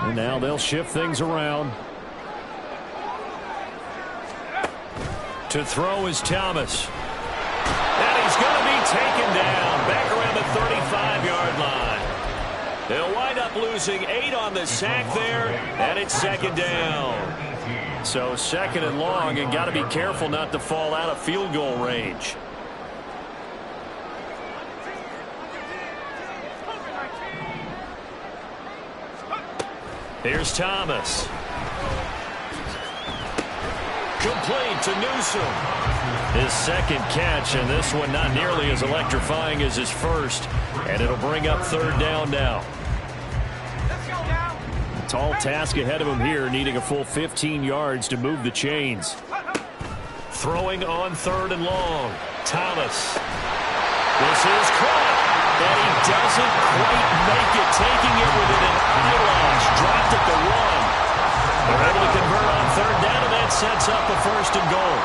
And now they'll shift things around. To throw is Thomas. And he's going to be taken down back around the 35-yard line. They'll wind up losing 8 on the sack there, and it's second down. So second and long, and got to be careful not to fall out of field goal range. Here's Thomas. Complete to Newsome. His second catch, and this one not nearly as electrifying as his first. And it'll bring up third down now. A tall task ahead of him here, needing a full 15 yards to move the chains. Throwing on third and long. Thomas. This is caught. And he doesn't quite make it, taking it within an eyelash. Dropped at the 1. They're able to convert on third down, and that sets up a first and goal.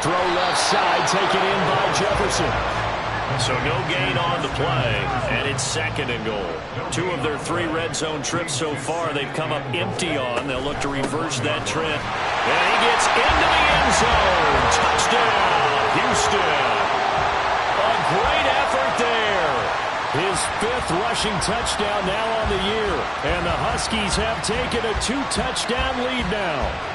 Throw left side, taken in by Jefferson. So no gain on the play, and it's second and goal. 2 of their 3 red zone trips so far they've come up empty on. They'll look to reverse that trend. And he gets into the end zone. Touchdown, Houston. A great effort there. His 5th rushing touchdown now on the year. And the Huskies have taken a 2-touchdown lead now.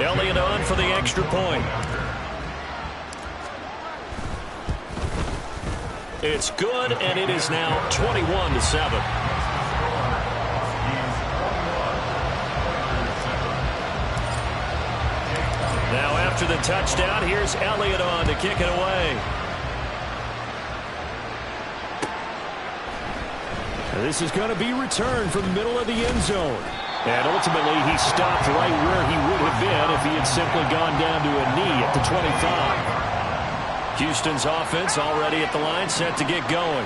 Elliott on for the extra point. It's good, and it is now 21-7. Now after the touchdown, here's Elliott on to kick it away. This is going to be returned from the middle of the end zone. And ultimately, he stopped right where he would have been if he had simply gone down to a knee at the 25. Houston's offense already at the line, set to get going.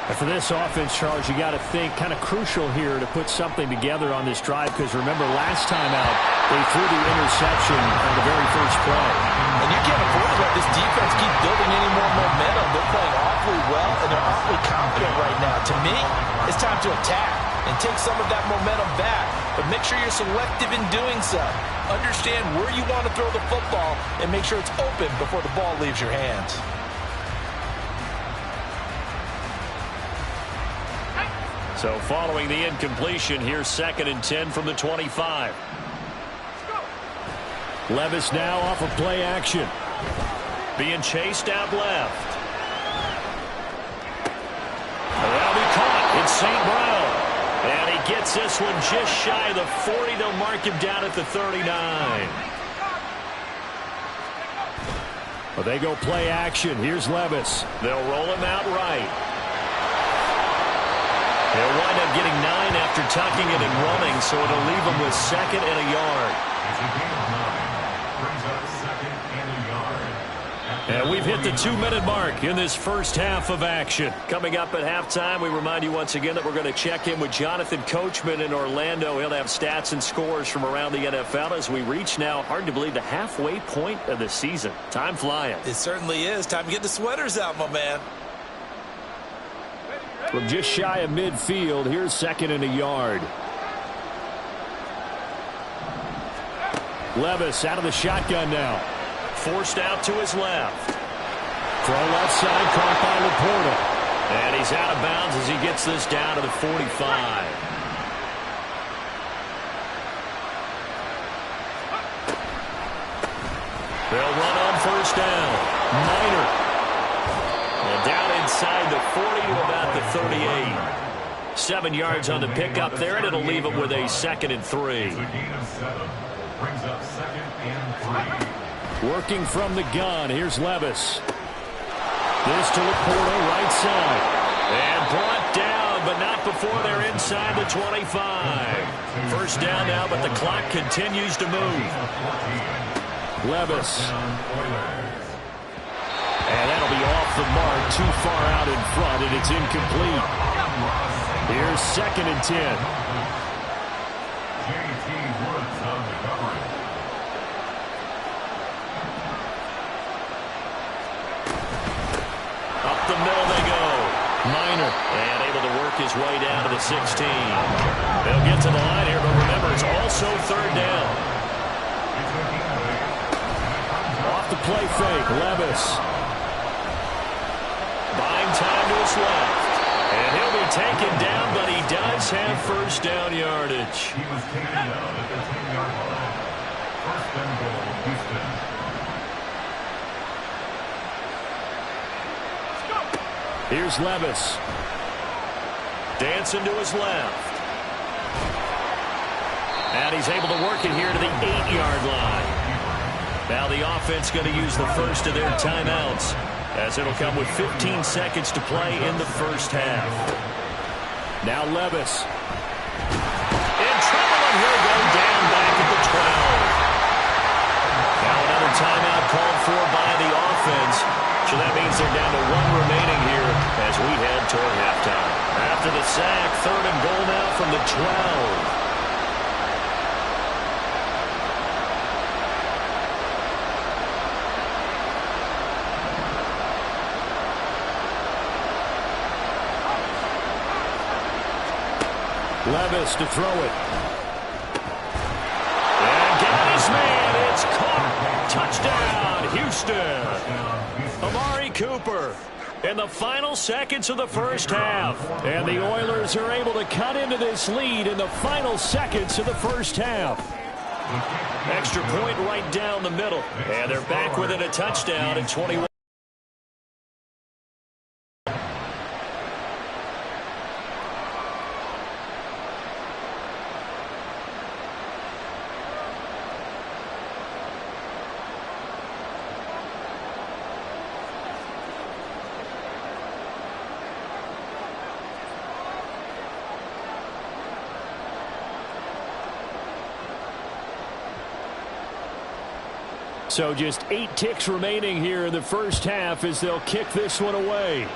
And for this offense, Charles, you got to think kind of crucial here to put something together on this drive, because remember, last time out, they threw the interception on the very first play. And you can't afford to let this defense keep building any more momentum. They're playing awfully well, and they're awfully confident right now. To me, it's time to attack and take some of that momentum back. But make sure you're selective in doing so. Understand where you want to throw the football and make sure it's open before the ball leaves your hands. So following the incompletion, here's second and 10 from the 25. Levis now off of play action. Being chased out left. That'll be caught. It's St. Brown. And he gets this one just shy of the 40. They'll mark him down at the 39. Well, they go play action. Here's Levis. They'll roll him out right. They'll wind up getting 9 after tucking it and running, so it'll leave them with second and a yard. And we've hit the 2-minute mark in this first half of action. Coming up at halftime, we remind you once again that we're going to check in with Jonathan Coachman in Orlando. He'll have stats and scores from around the NFL as we reach now, hard to believe, the halfway point of the season. Time flying. It certainly is. Time to get the sweaters out, my man. From just shy of midfield, here's second and a yard. Levis out of the shotgun now. Forced out to his left. Throw left side, caught by Laporta. And he's out of bounds as he gets this down to the 45. They'll run on first down. Minor. And down inside the 40 to about the 38. 7 yards on the pickup there, and it'll leave him with a second and 3. Brings up second and 3. Working from the gun, here's Levis. This to Laporta, right side. And brought down, but not before they're inside the 25. First down now, but the clock continues to move. Levis. And that'll be off the mark, too far out in front, and it's incomplete. Here's second and 10. way down to the 16. They'll get to the line here, but remember, it's also third down. Off the play fake, Levis. Buying time to his left. And he'll be taken down, but he does have first down yardage. He was taken down at the 10-yard line. First and goal, Houston. Here's Levis. Dancing to his left. And he's able to work it here to the 8-yard line. Now the offense going to use the first of their timeouts, as it'll come with 15 seconds to play in the first half. Now Levis. In trouble, and he'll go down back at the 12. Now another timeout called for by the offense. So that means they're down to one remaining here as we head toward halftime. After the sack, third and goal now from the 12. Levis to throw it. And got his man. It's caught. Touchdown, Houston. Amari Cooper in the final seconds of the first half. And the Oilers are able to cut into this lead in the final seconds of the first half. Extra point right down the middle. And they're back within a touchdown at 21. So just 8 ticks remaining here in the first half as they'll kick this one away.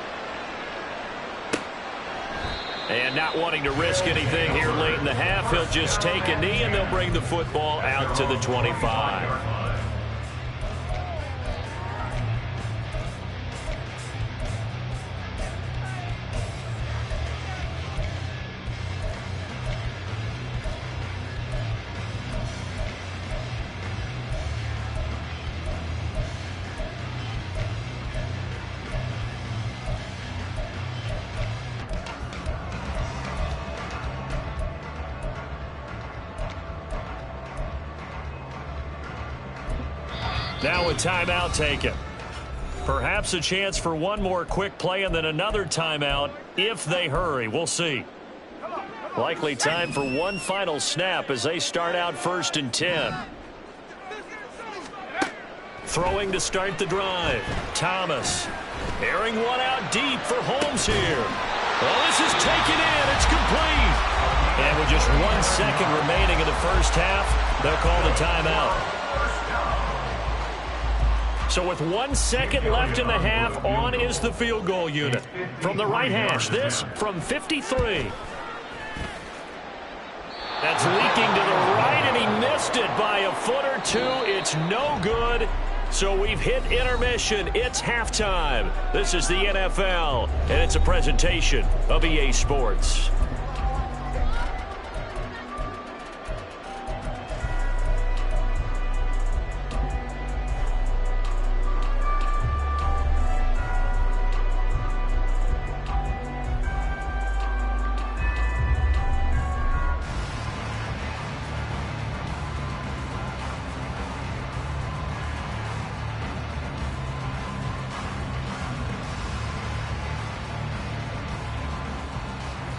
And not wanting to risk anything here late in the half, he'll just take a knee and they'll bring the football out to the 25. Now a timeout taken. Perhaps a chance for one more quick play and then another timeout if they hurry. We'll see. Likely time for one final snap as they start out 1st and 10. Throwing to start the drive. Thomas airing one out deep for Holmes here. Well, this is taken in. It's complete. And with just 1 second remaining in the first half, they'll call the timeout. So with 1 second left in the half, on is the field goal unit. From the right hash, this from 53. That's leaking to the right, and he missed it by a foot or two. It's no good. So we've hit intermission. It's halftime. This is the NFL, and it's a presentation of EA Sports.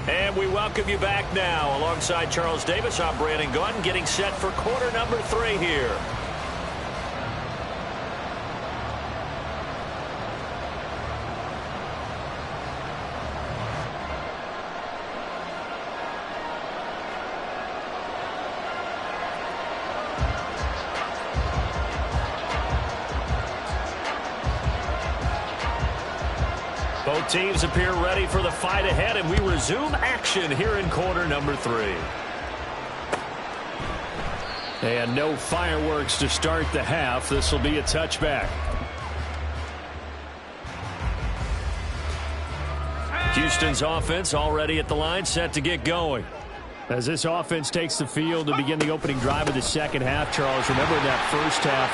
And we welcome you back now. Alongside Charles Davis, I'm Brandon Gunn, getting set for quarter number 3 here. Both teams appear ready for the fight ahead, and we resume action here in quarter number 3. And no fireworks to start the half. This will be a touchback. Houston's offense already at the line, set to get going. As this offense takes the field to begin the opening drive of the second half, Charles, remember in that first half,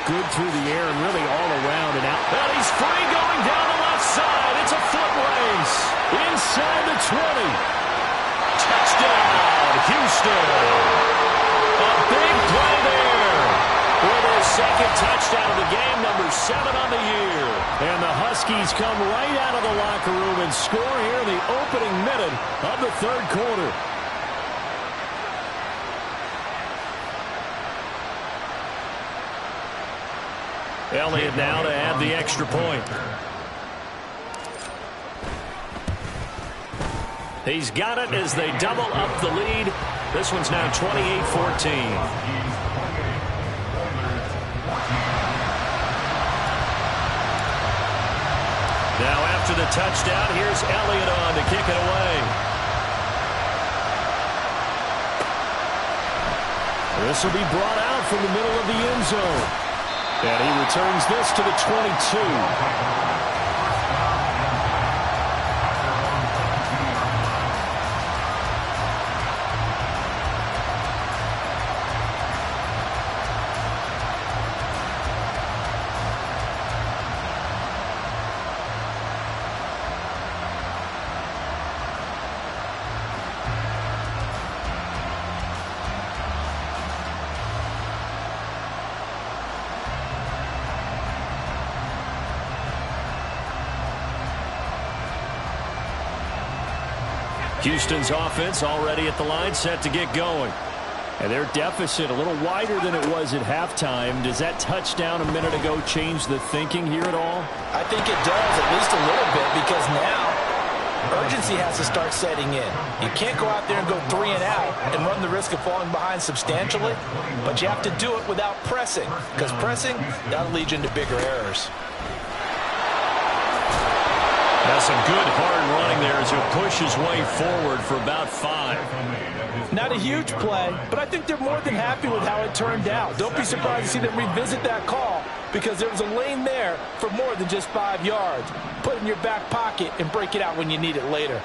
good through the air and really all around and out. And he's free going down the left side. It's a foot race. Inside the 20. Touchdown, Houston. A big play there. With his second touchdown of the game, number 7 on the year. And the Huskies come right out of the locker room and score here in the opening minute of the third quarter. Elliott now to add the extra point. He's got it as they double up the lead. This one's now 28-14. Now after the touchdown, here's Elliott on to kick it away. This will be brought out from the middle of the end zone. And he returns this to the 22. Houston's offense already at the line, set to get going. And their deficit a little wider than it was at halftime. Does that touchdown a minute ago change the thinking here at all? I think it does, at least a little bit, because now urgency has to start setting in. You can't go out there and go 3 and out and run the risk of falling behind substantially, but you have to do it without pressing, because pressing, that'll lead you into bigger errors. That's some good hard running there as he'll push his way forward for about 5. Not a huge play, but I think they're more than happy with how it turned out. Don't be surprised to see them revisit that call, because there was a lane there for more than just 5 yards. Put it in your back pocket and break it out when you need it later.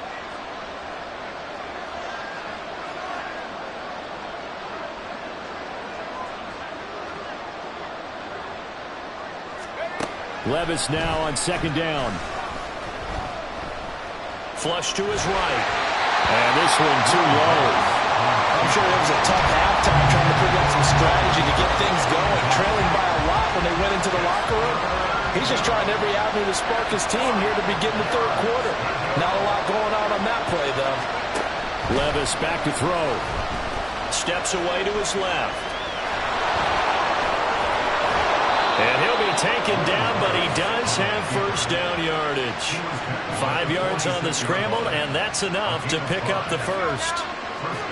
Levis now on second down. Flush to his right. And this one too low. I'm sure it was a tough halftime trying to figure out some strategy to get things going. Trailing by a lot when they went into the locker room. He's just trying every avenue to spark his team here to begin the third quarter. Not a lot going on that play, though. Levis back to throw. Steps away to his left. And he'll be taken down, but he does have first down yardage. 5 yards on the scramble, and that's enough to pick up the first.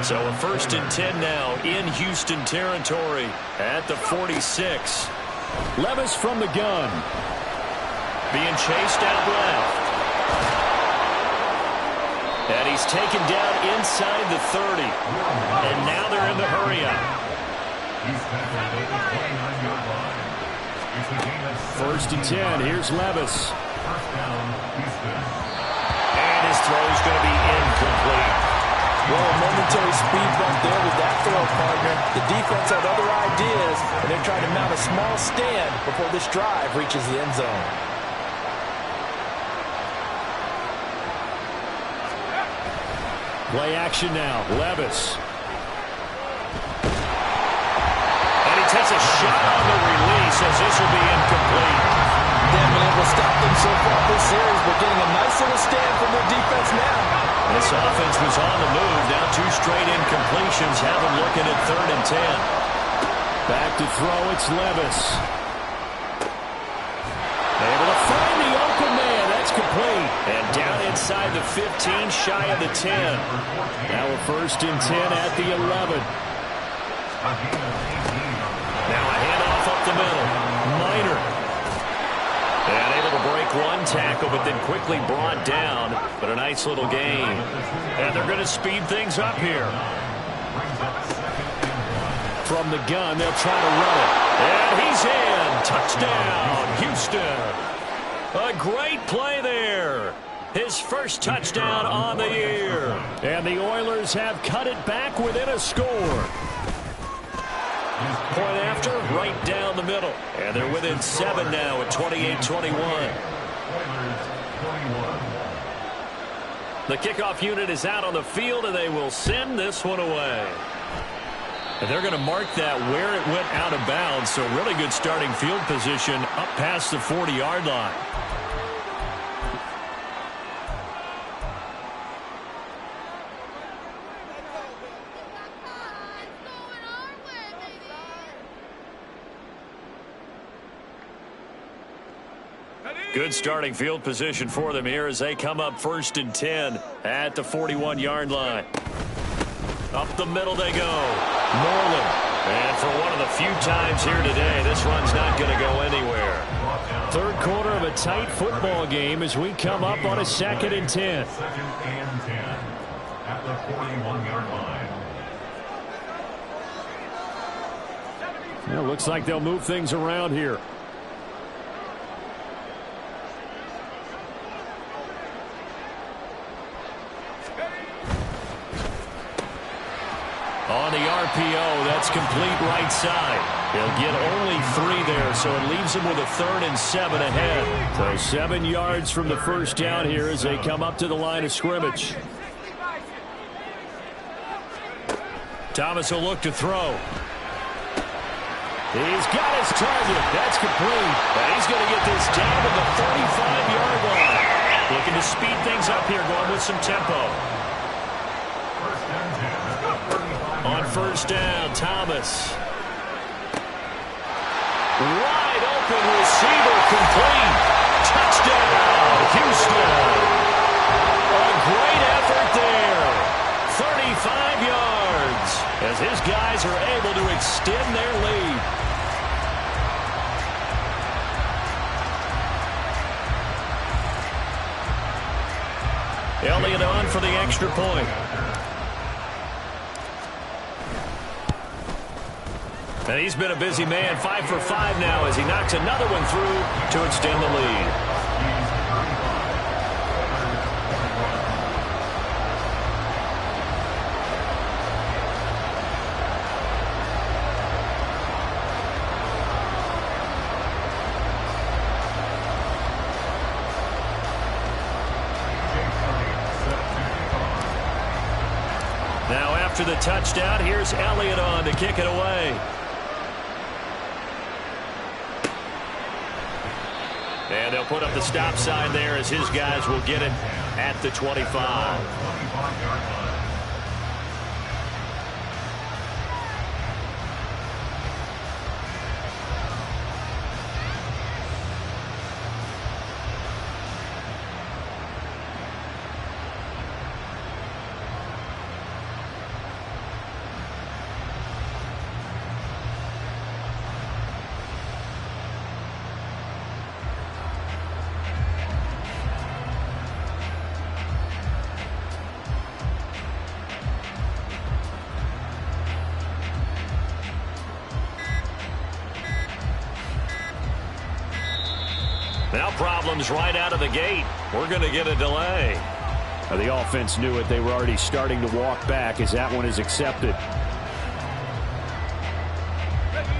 So a 1st and 10 now in Houston territory at the 46. Levis from the gun. Being chased out left. And he's taken down inside the 30. And now they're in the hurry-up. 1st and 10. Here's Levis. And his throw's going to be incomplete. Well, a momentary speed bump there with that throw, partner. The defense had other ideas, and they're trying to mount a small stand before this drive reaches the end zone. Play action now. Levis. And he takes a shot on the release as this will be incomplete. They haven't been able to stop them so far this series, but getting a nice little stand from their defense now. This offense was on the move. Now 2 straight incompletions have them looking at 3rd and 10. Back to throw. It's Levis. Able to find the open man. That's complete. And down inside the 15, shy of the 10. Now a 1st and 10 at the 11. Now a handoff up the middle. Minor. And able to break one tackle, but then quickly brought down. But a nice little gain. And they're going to speed things up here. From the gun, they'll try to run it. And he's in. Touchdown, Houston. A great play there. his first touchdown on the year. And the Oilers have cut it back within a score. Point after, right down the middle. And they're within 7 now at 28-21. The kickoff unit is out on the field, and they will send this one away. And they're going to mark that where it went out of bounds, so really good starting field position up past the 40-yard line. Good starting field position for them here as they come up 1st and 10 at the 41-yard line. Up the middle they go. Moreland. And for one of the few times here today, this run's not going to go anywhere. Third quarter of a tight football game as we come up on a 2nd and 10. 2nd and 10 at the 41-yard line. Well, looks like they'll move things around here. On the RPO, that's complete right side. They'll get only 3 there, so it leaves them with a 3rd and 7 ahead. So 7 yards from the first down here as they come up to the line of scrimmage. Thomas will look to throw. He's got his target. That's complete. And he's going to get this down to the 35-yard line. Looking to speed things up here, going with some tempo. On first down, Thomas. Wide open receiver, complete. Touchdown, Houston. A great effort there. 35 yards as his guys are able to extend their lead. Elliott on for the extra point. And he's been a busy man, 5 for 5 now as he knocks another one through to extend the lead. Now after the touchdown, here's Elliott on to kick it away. And they'll put up the stop sign there as his guys will get it at the 25. Now problems right out of the gate. We're going to get a delay. Now the offense knew it. They were already starting to walk back as that one is accepted.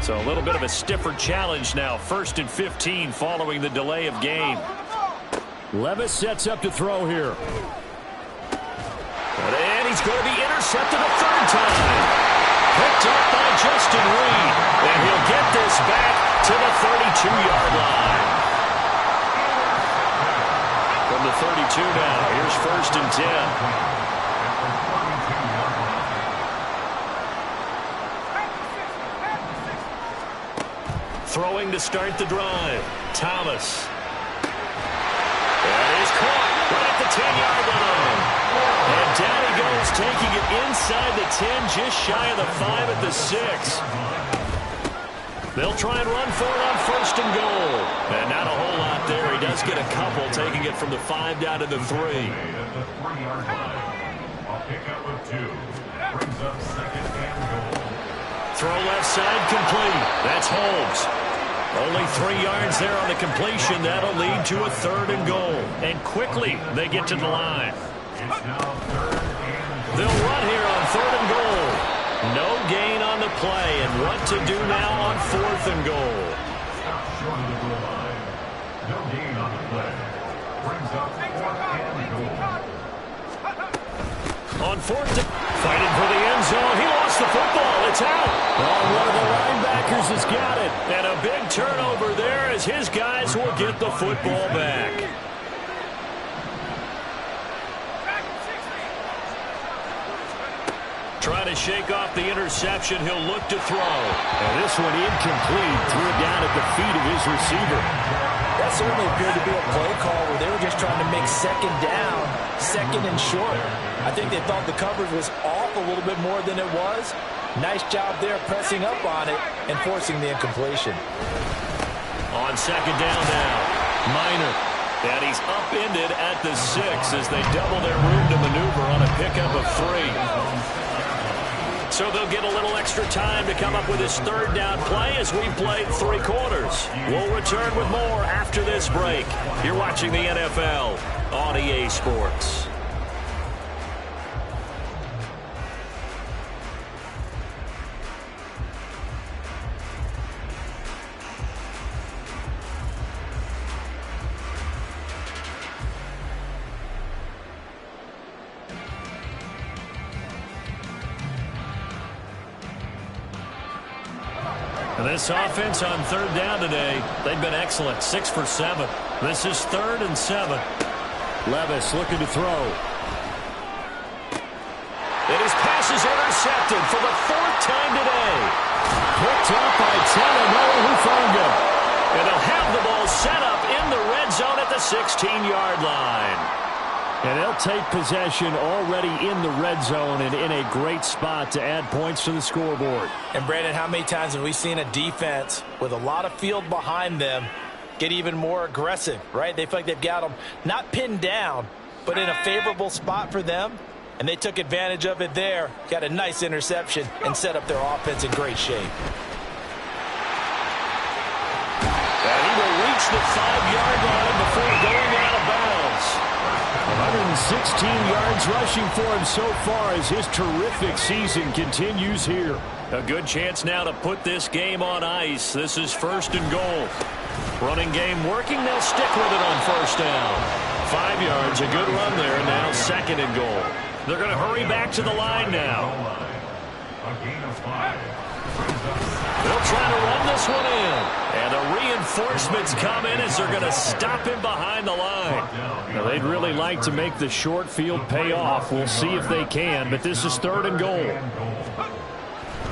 So a little bit of a stiffer challenge now. 1st and 15 following the delay of game. Levis sets up to throw here. And he's going to be intercepted a 3rd time. Picked up by Justin Reed. And he'll get this back to the 32-yard line. From the 32 now, here's 1st and 10. Throwing to start the drive. Thomas. And he's caught right at the 10-yard line. And down he goes, taking it inside the 10, just shy of the 5 at the 6. They'll try and run for it on 1st and goal. And not a whole lot there. He does get a couple, taking it from the 5 down to the 3. A pickup of 2. Brings up 2nd and goal. Throw left side complete. That's Holmes. Only 3 yards there on the completion. That'll lead to a 3rd and goal. And quickly they get to the line. They'll run here on 3rd and goal. No gain on the play. And what to do now on 4th and goal? Short of the goal line. No gain on the play. Brings up 4th and goal. On 4th, fighting for the end zone. He lost the football. It's out. Oh, one of the linebackers has got it. And a big turnover there as his guys will get the football back. Trying to shake off the interception. He'll look to throw. And this one incomplete. Threw it down at the feet of his receiver. That certainly appeared to be a play call where they were just trying to make 2nd down, 2nd and short. I think they thought the coverage was off a little bit more than it was. Nice job there pressing up on it and forcing the incompletion. On 2nd down now, Minor. And he's upended at the 6 as they double their room to maneuver on a pickup of 3. So they'll get a little extra time to come up with his 3rd down play as we've played 3 quarters. We'll return with more after this break. You're watching the NFL on EA Sports. This offense on 3rd down today, they've been excellent. 6 for 7. This is 3rd and 7. Levis looking to throw. And his pass is intercepted for the 4th time today. Picked up by Talanoa Hufanga. And they'll have the ball set up in the red zone at the 16-yard line. And they'll take possession already in the red zone and in a great spot to add points to the scoreboard. And, Brandon, how many times have we seen a defense with a lot of field behind them get even more aggressive, right? They feel like they've got them not pinned down, but in a favorable spot for them. And they took advantage of it there, got a nice interception, and set up their offense in great shape. And he will reach the 5-yard line before going out of bounds. 116 yards rushing for him so far as his terrific season continues here. A good chance now to put this game on ice. This is 1st and goal. Running game working. They'll stick with it on 1st down. 5 yards, a good run there. Now 2nd and goal. They're going to hurry back to the line now. A gain of 5. They'll try to run this one in. And the reinforcements come in as they're going to stop him behind the line. Now, they'd really like to make the short field pay off. We'll see if they can, but this is 3rd and goal.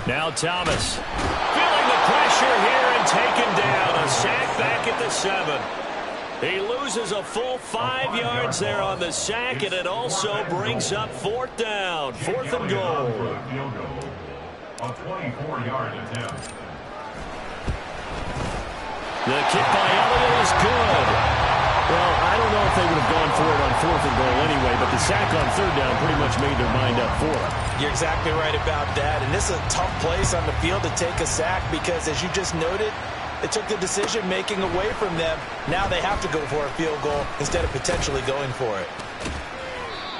Now Thomas feeling the pressure here and taken down. A sack back at the 7. He loses a full 5 yards there on the sack, and it also brings up 4th down. 4th and goal. A 24-yard attempt. The kick by Elliott is good. Well, I don't know if they would have gone for it on 4th and goal anyway, but the sack on 3rd down pretty much made their mind up for it. You're exactly right about that. And this is a tough place on the field to take a sack because, as you just noted, it took the decision-making away from them. Now they have to go for a field goal instead of potentially going for it.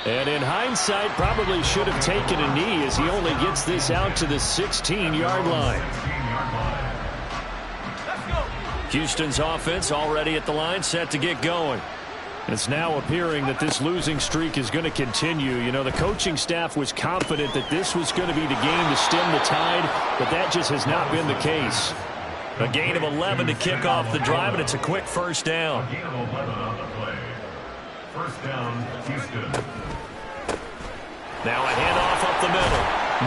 And in hindsight, probably should have taken a knee as he only gets this out to the 16-yard line. Houston's offense already at the line, set to get going. It's now appearing that this losing streak is going to continue. You know, the coaching staff was confident that this was going to be the game to stem the tide, but that just has not been the case. A gain of 11 to kick off the drive, and it's a quick 1st down. A gain of 11 on the play. 1st down, Houston. Now a handoff up the middle.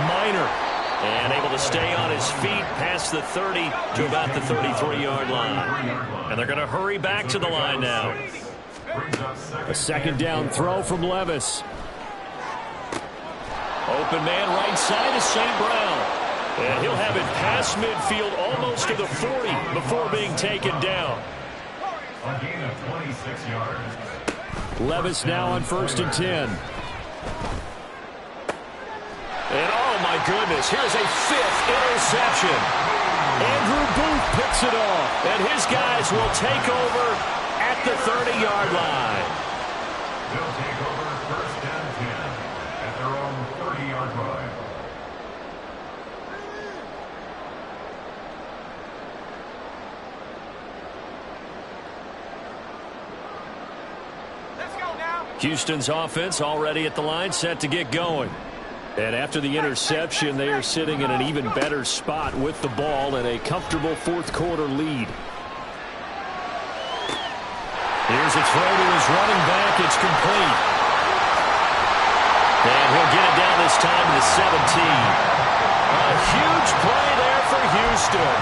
Minor. And able to stay on his feet past the 30 to about the 33-yard line. And they're going to hurry back to the line now. A 2nd down throw from Levis. Open man right side is St. Brown. And he'll have it past midfield almost to the 40 before being taken down. A gain of 26 yards. Levis now on 1st and 10. And oh my goodness, here's a 5th interception. Andrew Booth picks it off. And his guys will take over at the 30-yard line. They'll take over first and 10 at their own 30-yard line. Houston's offense already at the line, set to get going. And after the interception, they are sitting in an even better spot with the ball and a comfortable fourth-quarter lead. Here's a throw to his running back. It's complete. And he'll get it down this time to the 17. A huge play there for Houston.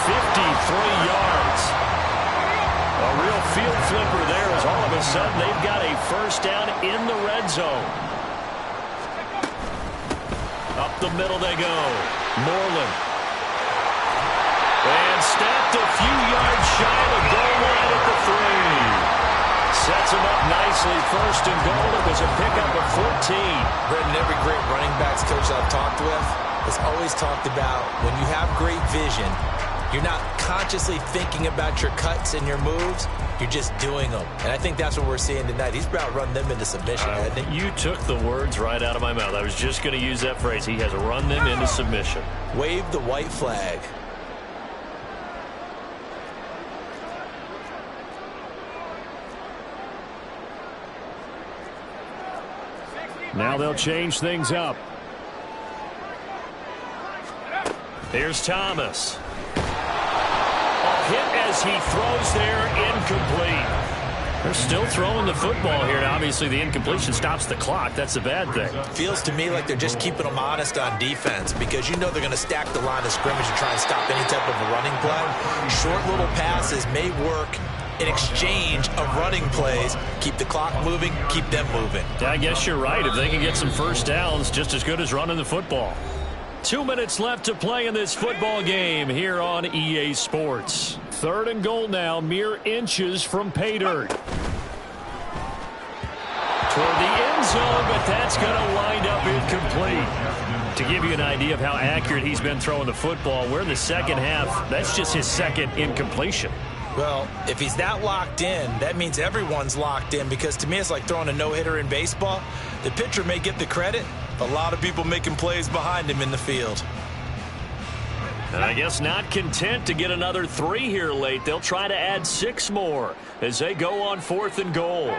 53 yards. A real field flipper there as all of a sudden they've got a first down in the red zone. Up the middle they go. Moreland. And snapped a few yards shy of the goal line at the 3. Sets him up nicely. First and goal. It was a pickup of 14. Brendan, every great running backs coach I've talked with has always talked about when you have great vision, you're not consciously thinking about your cuts and your moves. You're just doing them. And I think that's what we're seeing tonight. He's about run them into submission. You took the words right out of my mouth. I was just going to use that phrase. He has run them into submission. Wave the white flag. Now they'll change things up. Here's Thomas. Hit as he throws there, incomplete. They're still throwing the football here, and obviously the incompletion stops the clock. That's a bad thing. Feels to me like they're just keeping them honest on defense because you know they're going to stack the line of scrimmage and try and stop any type of a running play. Short little passes may work in exchange of running plays. Keep the clock moving, keep them moving. Yeah, I guess you're right. If they can get some first downs, just as good as running the football. 2 minutes left to play in this football game here on EA Sports. Third and goal now, mere inches from pay dirt. Toward the end zone, but that's going to wind up incomplete. To give you an idea of how accurate he's been throwing the football, we're in the second half. That's just his second incompletion. Well, if he's that locked in, that means everyone's locked in because to me it's like throwing a no-hitter in baseball. The pitcher may get the credit. A lot of people making plays behind him in the field. And I guess not content to get another 3 here late. They'll try to add 6 more as they go on 4th and goal.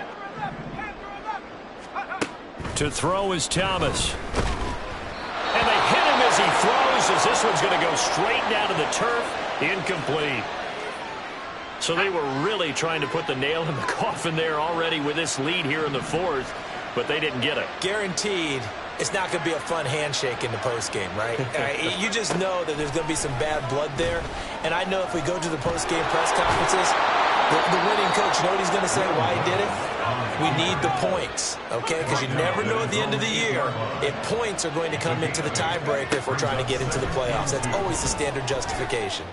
To throw is Thomas. And they hit him as he throws as this one's going to go straight down to the turf. Incomplete. So they were really trying to put the nail in the coffin there already with this lead here in the 4th, but they didn't get it. Guaranteed it's not going to be a fun handshake in the postgame, right? You just know that there's going to be some bad blood there. And I know if we go to the postgame press conferences, the winning coach, you know what he's going to say, why he did it? We need the points, okay? Because you never know at the end of the year if points are going to come into the tiebreaker if we're trying to get into the playoffs. That's always the standard justification.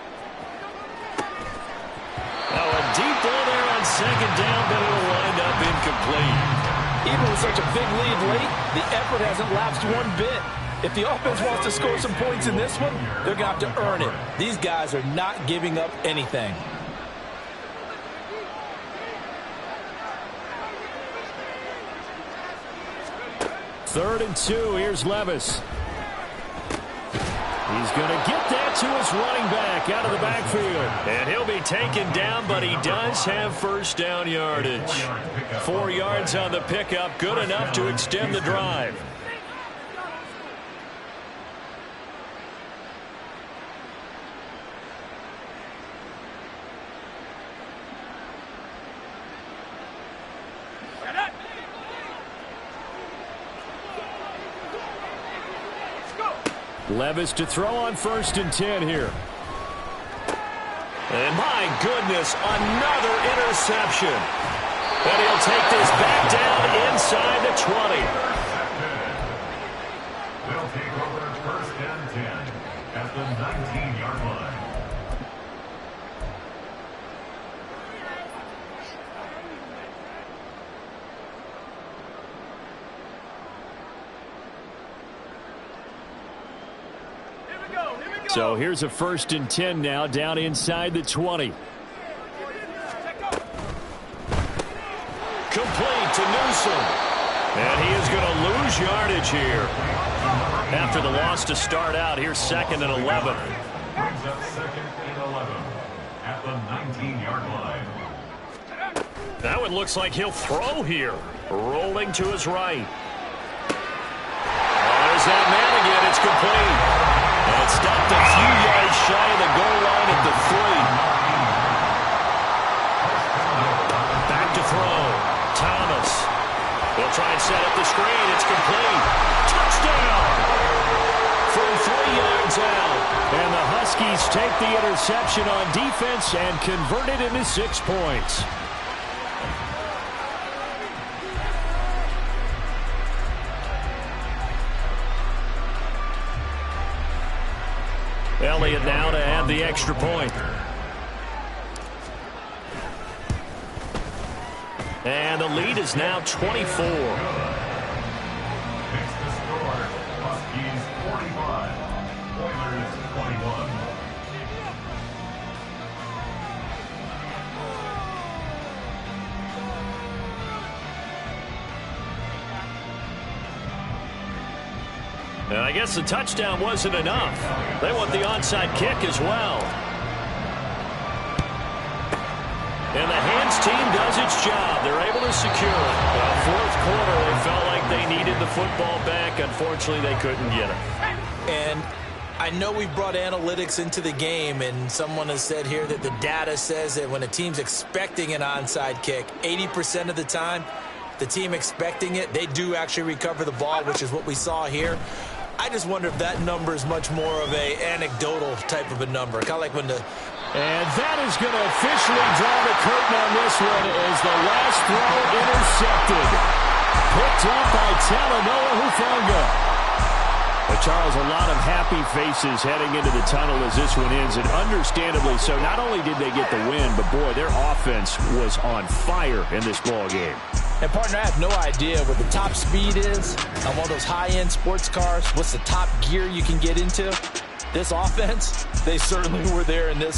Now a deep ball there on second down, but it'll wind up incomplete. Even with such a big lead late, the effort hasn't lapsed one bit. If the offense wants to score some points in this one, they're going to have to earn it. These guys are not giving up anything. Third and 2. Here's Levis. He's going to get that to his running back out of the backfield. And he'll be taken down, but he does have first down yardage. 4 yards on the pickup, good enough to extend the drive. Levis to throw on 1st and 10 here. And my goodness, another interception. And he'll take this back down inside the 20. They'll take over first and 10 at the 19-yard line. So here's a 1st and 10 now, down inside the 20. Complete to Newsome. And he is going to lose yardage here. After the loss to start out, here's 2nd and 11. Brings up 2nd and 11 at the 19-yard line. Now it looks like he'll throw here. Rolling to his right. Oh, there's that man again. It's complete. And it's stopped a few yards shy of the goal line at the 3. Back to throw. Thomas. He'll try and set up the screen. It's complete. Touchdown. From 3 yards out. And the Huskies take the interception on defense and convert it into 6 points. Elliott now to add the extra point. And the lead is now 24. Makes the score Huskies 45, Oilers 21. And I guess the touchdown wasn't enough. They want the onside kick as well. And the Hands team does its job. They're able to secure it. Well, 4th quarter, they felt like they needed the football back. Unfortunately, they couldn't get it. And I know we've brought analytics into the game, and someone has said here that the data says that when a team's expecting an onside kick, 80% of the time, the team expecting it, they do actually recover the ball, which is what we saw here. I just wonder if that number is much more of a anecdotal type of a number. Kind of like when the... And that is going to officially draw the curtain on this one as the last throw intercepted. Picked up by Talanoa Hufanga. But Charles, a lot of happy faces heading into the tunnel as this one ends, and understandably so. Not only did they get the win, but boy, their offense was on fire in this ball game. And partner, I have no idea what the top speed is on one of those high-end sports cars. What's the top gear you can get into? This offense, they certainly were there in this